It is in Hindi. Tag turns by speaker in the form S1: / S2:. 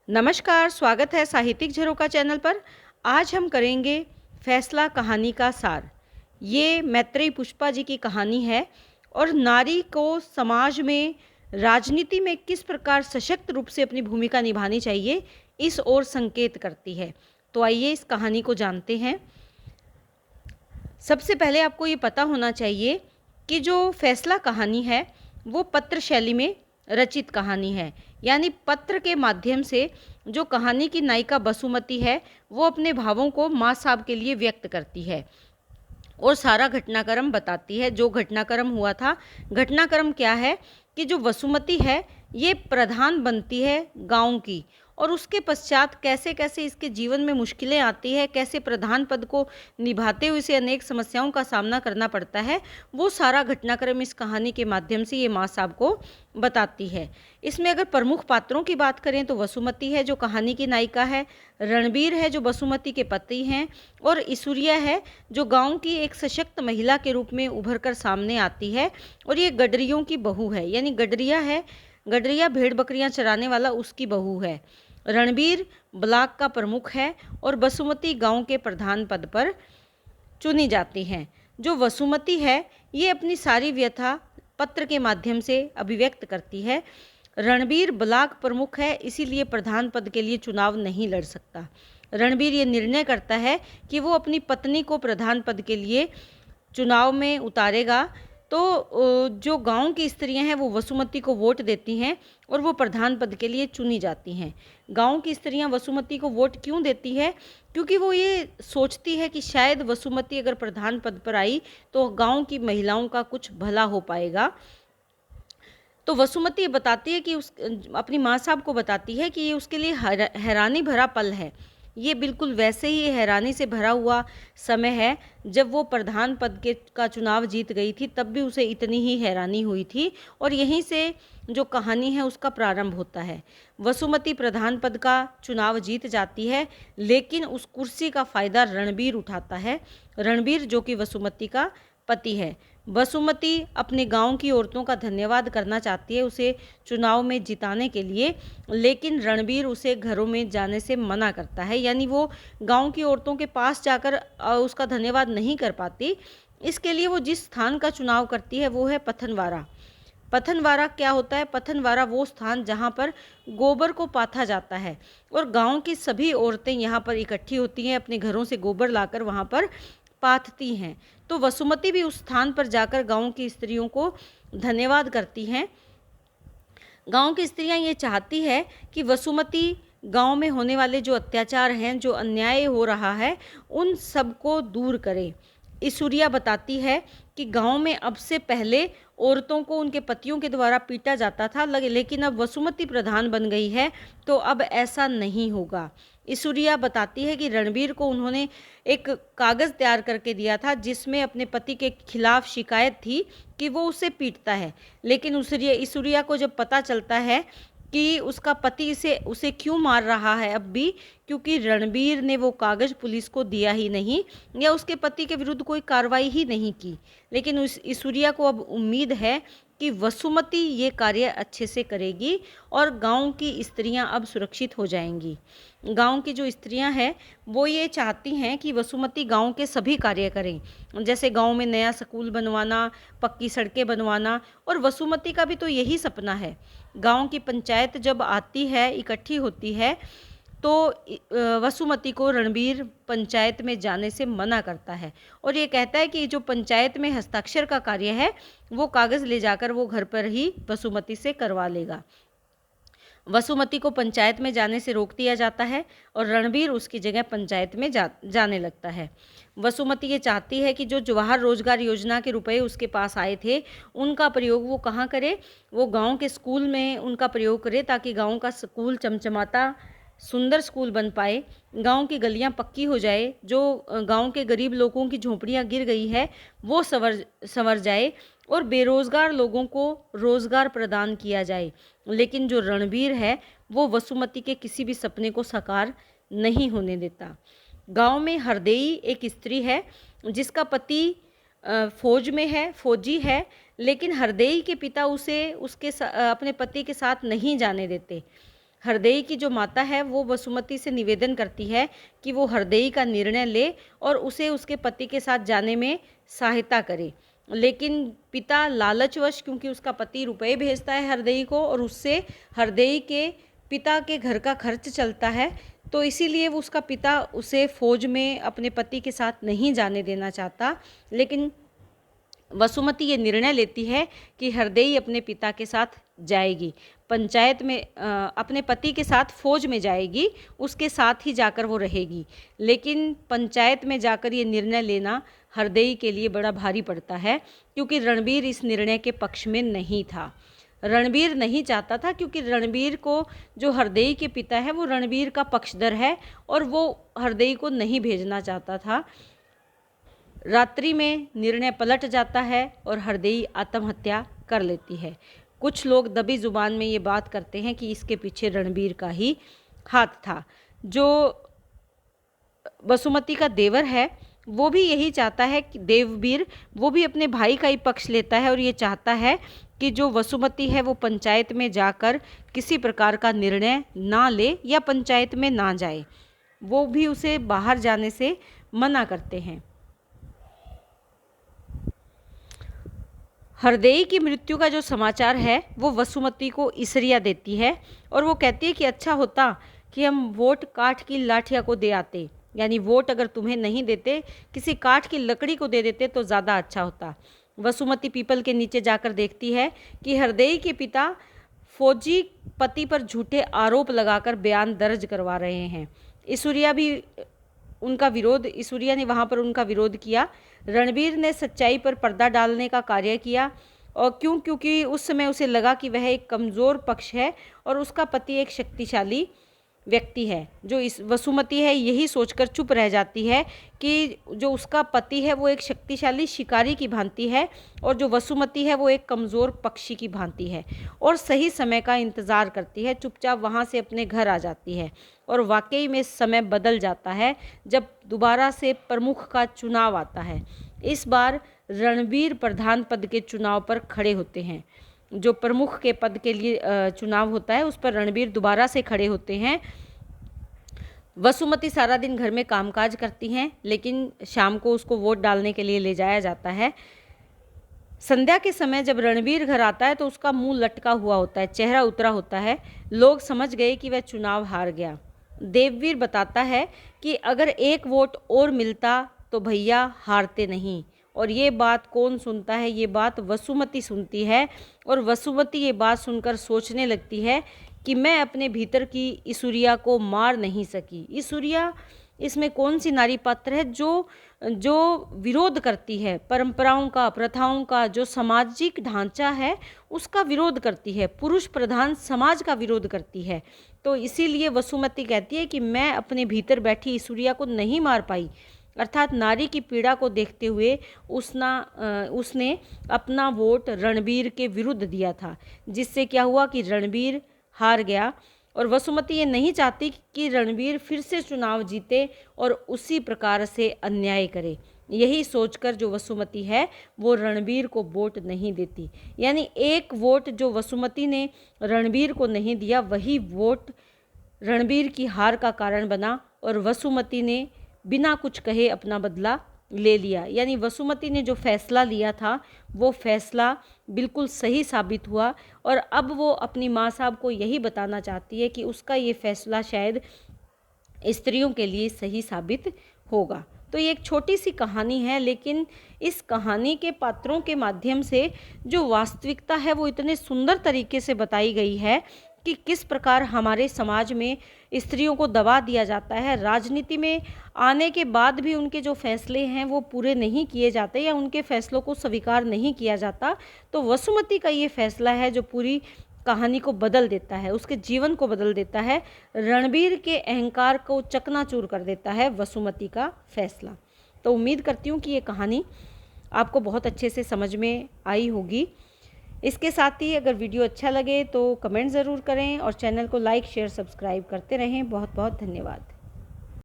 S1: नमस्कार, स्वागत है साहित्यिक झरोखा चैनल पर। आज हम करेंगे फैसला कहानी का सार। ये मैत्रेयी पुष्पा जी की कहानी है और नारी को समाज में, राजनीति में किस प्रकार सशक्त रूप से अपनी भूमिका निभानी चाहिए, इस ओर संकेत करती है। तो आइए इस कहानी को जानते हैं। सबसे पहले आपको ये पता होना चाहिए कि जो फैसला कहानी है, वो पत्र शैली में रचित कहानी है। यानी पत्र के माध्यम से जो कहानी की नायिका बसुमती है, वो अपने भावों को माँ साहब के लिए व्यक्त करती है और सारा घटनाक्रम बताती है। जो घटनाक्रम हुआ था, घटनाक्रम क्या है कि जो वसुमती है, ये प्रधान बनती है गांव की, और उसके पश्चात कैसे कैसे इसके जीवन में मुश्किलें आती है, कैसे प्रधान पद को निभाते हुए इसे अनेक समस्याओं का सामना करना पड़ता है, वो सारा घटनाक्रम इस कहानी के माध्यम से ये माँ साहब को बताती है। इसमें अगर प्रमुख पात्रों की बात करें तो वसुमती है जो कहानी की नायिका है, रणबीर है जो बसुमती के पति हैं, और ईश्वरिया है जो गांव की एक सशक्त महिला के रूप में उभर कर सामने आती है, और ये गडरियों की बहू है। यानी गडरिया है, गडरिया भेड़ बकरियां चराने वाला, उसकी बहू है। रणबीर ब्लॉक का प्रमुख है और बसुमती गांव के प्रधान पद पर चुनी जाती हैं। जो वसुमती है, ये अपनी सारी व्यथा पत्र के माध्यम से अभिव्यक्त करती है। रणबीर ब्लॉक प्रमुख है, इसीलिए प्रधान पद के लिए चुनाव नहीं लड़ सकता। रणबीर ये निर्णय करता है कि वो अपनी पत्नी को प्रधान पद के लिए चुनाव में उतारेगा। तो जो गांव की स्त्रियां हैं वो वसुमती को वोट देती हैं और वो प्रधान पद के लिए चुनी जाती हैं। गांव की स्त्रियां वसुमती को वोट क्यों देती है? क्योंकि वो ये सोचती है कि शायद वसुमती अगर प्रधान पद पर आई तो गांव की महिलाओं का कुछ भला हो पाएगा। तो वसुमती ये बताती है कि अपनी माँ साहब को बताती है कि ये उसके लिए हैरानी भरा पल है। ये बिल्कुल वैसे ही हैरानी से भरा हुआ समय है जब वो प्रधान पद का चुनाव जीत गई थी, तब भी उसे इतनी ही हैरानी हुई थी, और यहीं से जो कहानी है उसका प्रारंभ होता है। वसुमती प्रधान पद का चुनाव जीत जाती है, लेकिन उस कुर्सी का फ़ायदा रणबीर उठाता है। रणबीर जो कि वसुमती का पति है। वसुमती अपने गांव की औरतों का धन्यवाद करना चाहती है उसे चुनाव में जिताने के लिए, लेकिन रणबीर उसे घरों में जाने से मना करता है। यानी वो गांव की औरतों के पास जाकर उसका धन्यवाद नहीं कर पाती। इसके लिए वो जिस स्थान का चुनाव करती है वो है पथनवारा। पथनवारा क्या होता है? पथनवारा वो स्थान जहाँ पर गोबर को पाथा जाता है, और गांव की सभी औरतें यहाँ पर इकट्ठी होती हैं, अपने घरों से गोबर लाकर वहाँ पर पाथती हैं। तो वसुमती भी उस स्थान पर जाकर गांव की स्त्रियों को धन्यवाद करती हैं। गांव की स्त्रियां ये चाहती है कि वसुमती गांव में होने वाले जो अत्याचार हैं, जो अन्याय हो रहा है, उन सब को दूर करे। ईश्वरिया बताती है कि गांव में अब से पहले औरतों को उनके पतियों के द्वारा पीटा जाता था, लेकिन अब वसुमती प्रधान बन गई है तो अब ऐसा नहीं होगा। ईश्वरिया बताती है कि रणबीर को उन्होंने एक कागज़ तैयार करके दिया था जिसमें अपने पति के खिलाफ शिकायत थी कि वो उसे पीटता है, लेकिन ईश्वरिया को जब पता चलता है कि उसका पति उसे क्यों मार रहा है अब भी, क्योंकि रणबीर ने वो कागज़ पुलिस को दिया ही नहीं या उसके पति के विरुद्ध कोई कार्रवाई ही नहीं की, लेकिन उस ईश्वरिया को अब उम्मीद है कि वसुमती ये कार्य अच्छे से करेगी और गांव की स्त्रियां अब सुरक्षित हो जाएंगी। गांव की जो स्त्रियां हैं वो ये चाहती हैं कि वसुमती गांव के सभी कार्य करें, जैसे गांव में नया स्कूल बनवाना, पक्की सड़कें बनवाना, और वसुमती का भी तो यही सपना है। गांव की पंचायत जब आती है, इकट्ठी होती है, तो वसुमती को रणबीर पंचायत में जाने से मना करता है और ये कहता है कि जो पंचायत में हस्ताक्षर का कार्य है वो कागज़ ले जाकर वो घर पर ही वसुमती से करवा लेगा। वसुमती को पंचायत में जाने से रोक दिया जाता है और रणबीर उसकी जगह पंचायत में जाने लगता है। वसुमती ये चाहती है कि जो जवाहर रोजगार योजना के रुपए उसके पास आए थे उनका प्रयोग वो कहाँ करे? वो गांव के स्कूल में उनका प्रयोग करे, ताकि गांव का स्कूल चमचमाता सुंदर स्कूल बन पाए, गांव की गलियां पक्की हो जाए, जो गांव के गरीब लोगों की झोंपड़ियां गिर गई है वो संवर जाए और बेरोज़गार लोगों को रोज़गार प्रदान किया जाए। लेकिन जो रणबीर है वो वसुमती के किसी भी सपने को साकार नहीं होने देता। गांव में हरदेई एक स्त्री है जिसका पति फौज में है, फौजी है, लेकिन हरदेई के पिता उसे अपने पति के साथ नहीं जाने देते। हरदेई की जो माता है वो वसुमती से निवेदन करती है कि वो हरदेई का निर्णय ले और उसे उसके पति के साथ जाने में सहायता करे। लेकिन पिता लालचवश, क्योंकि उसका पति रुपए भेजता है हरदेई को और उससे हरदेई के पिता के घर का खर्च चलता है, तो इसीलिए वो उसका पिता उसे फ़ौज में अपने पति के साथ नहीं जाने देना चाहता। लेकिन वसुमती ये निर्णय लेती है कि हरदेई अपने पिता के साथ जाएगी, पंचायत में अपने पति के साथ फ़ौज में जाएगी, उसके साथ ही जाकर वो रहेगी। लेकिन पंचायत में जाकर ये निर्णय लेना हरदेई के लिए बड़ा भारी पड़ता है, क्योंकि रणबीर इस निर्णय के पक्ष में नहीं था। रणबीर नहीं चाहता था, क्योंकि रणबीर को, जो हरदेई के पिता है, वो रणबीर का पक्षधर है और वो हरदेई को नहीं भेजना चाहता था। रात्रि में निर्णय पलट जाता है और हरदेई आत्महत्या कर लेती है। कुछ लोग दबी जुबान में ये बात करते हैं कि इसके पीछे रणबीर का ही हाथ था। जो वसुमती का देवर है वो भी यही चाहता है कि देववीर, वो भी अपने भाई का ही पक्ष लेता है और ये चाहता है कि जो वसुमती है वो पंचायत में जाकर किसी प्रकार का निर्णय ना ले या पंचायत में ना जाए। वो भी उसे बाहर जाने से मना करते हैं। हरदेई की मृत्यु का जो समाचार है वो वसुमती को इसरिया देती है और वो कहती है कि अच्छा होता कि हम वोट काठ की लाठिया को दे आते, यानी वोट अगर तुम्हें नहीं देते, किसी काठ की लकड़ी को दे देते तो ज़्यादा अच्छा होता। वसुमती पीपल के नीचे जाकर देखती है कि हरदेई के पिता फौजी पति पर झूठे आरोप लगाकर बयान दर्ज करवा रहे हैं। इसुरिया भी उनका विरोध, इसुरिया ने वहाँ पर उनका विरोध किया। रणबीर ने सच्चाई पर पर्दा डालने का कार्य किया और क्योंकि उस समय उसे लगा कि वह एक कमज़ोर पक्ष है और उसका पति एक शक्तिशाली व्यक्ति है। जो इस वसुमती है यही सोचकर चुप रह जाती है कि जो उसका पति है वो एक शक्तिशाली शिकारी की भांति है और जो वसुमती है वो एक कमज़ोर पक्षी की भांति है, और सही समय का इंतज़ार करती है। चुपचाप वहाँ से अपने घर आ जाती है और वाकई में समय बदल जाता है जब दोबारा से प्रमुख का चुनाव आता है। इस बार रणबीर प्रधान पद के चुनाव पर खड़े होते हैं। जो प्रमुख के पद के लिए चुनाव होता है उस पर रणबीर दोबारा से खड़े होते हैं। वसुमती सारा दिन घर में कामकाज करती हैं, लेकिन शाम को उसको वोट डालने के लिए ले जाया जाता है। संध्या के समय जब रणबीर घर आता है तो उसका मुंह लटका हुआ होता है, चेहरा उतरा होता है। लोग समझ गए कि वह चुनाव हार गया। देववीर बताता है कि अगर एक वोट और मिलता तो भैया हारते नहीं। और ये बात कौन सुनता है? ये बात वसुमती सुनती है और वसुमती ये बात सुनकर सोचने लगती है कि मैं अपने भीतर की इसुरिया को मार नहीं सकी। इसुरिया, इसमें कौन सी नारी पात्र है जो विरोध करती है परंपराओं का, प्रथाओं का, जो सामाजिक ढांचा है उसका विरोध करती है, पुरुष प्रधान समाज का विरोध करती है। तो इसीलिए वसुमती कहती है कि मैं अपने भीतर बैठी इसुरिया को नहीं मार पाई। अर्थात नारी की पीड़ा को देखते हुए उसने अपना वोट रणबीर के विरुद्ध दिया था, जिससे क्या हुआ कि रणबीर हार गया। और वसुमती ये नहीं चाहती कि रणबीर फिर से चुनाव जीते और उसी प्रकार से अन्याय करे। यही सोचकर जो वसुमती है वो रणबीर को वोट नहीं देती। यानी एक वोट जो वसुमती ने रणबीर को नहीं दिया, वही वोट रणबीर की हार का कारण बना और वसुमती ने बिना कुछ कहे अपना बदला ले लिया। यानी वसुमती ने जो फैसला लिया था वो फैसला बिल्कुल सही साबित हुआ और अब वो अपनी माँ साहब को यही बताना चाहती है कि उसका ये फैसला शायद स्त्रियों के लिए सही साबित होगा। तो ये एक छोटी सी कहानी है, लेकिन इस कहानी के पात्रों के माध्यम से जो वास्तविकता है वो इतने सुंदर तरीके से बताई गई है कि किस प्रकार हमारे समाज में स्त्रियों को दबा दिया जाता है। राजनीति में आने के बाद भी उनके जो फैसले हैं वो पूरे नहीं किए जाते या उनके फैसलों को स्वीकार नहीं किया जाता। तो वसुमती का ये फैसला है जो पूरी कहानी को बदल देता है, उसके जीवन को बदल देता है। रणबीर के अहंकार को चकनाचूर कर देता है वसुमती का फैसला। तो उम्मीद करती हूँ कि ये कहानी आपको बहुत अच्छे से समझ में आई होगी। इसके साथ ही अगर वीडियो अच्छा लगे तो कमेंट ज़रूर करें और चैनल को लाइक, शेयर, सब्सक्राइब करते रहें। बहुत बहुत धन्यवाद।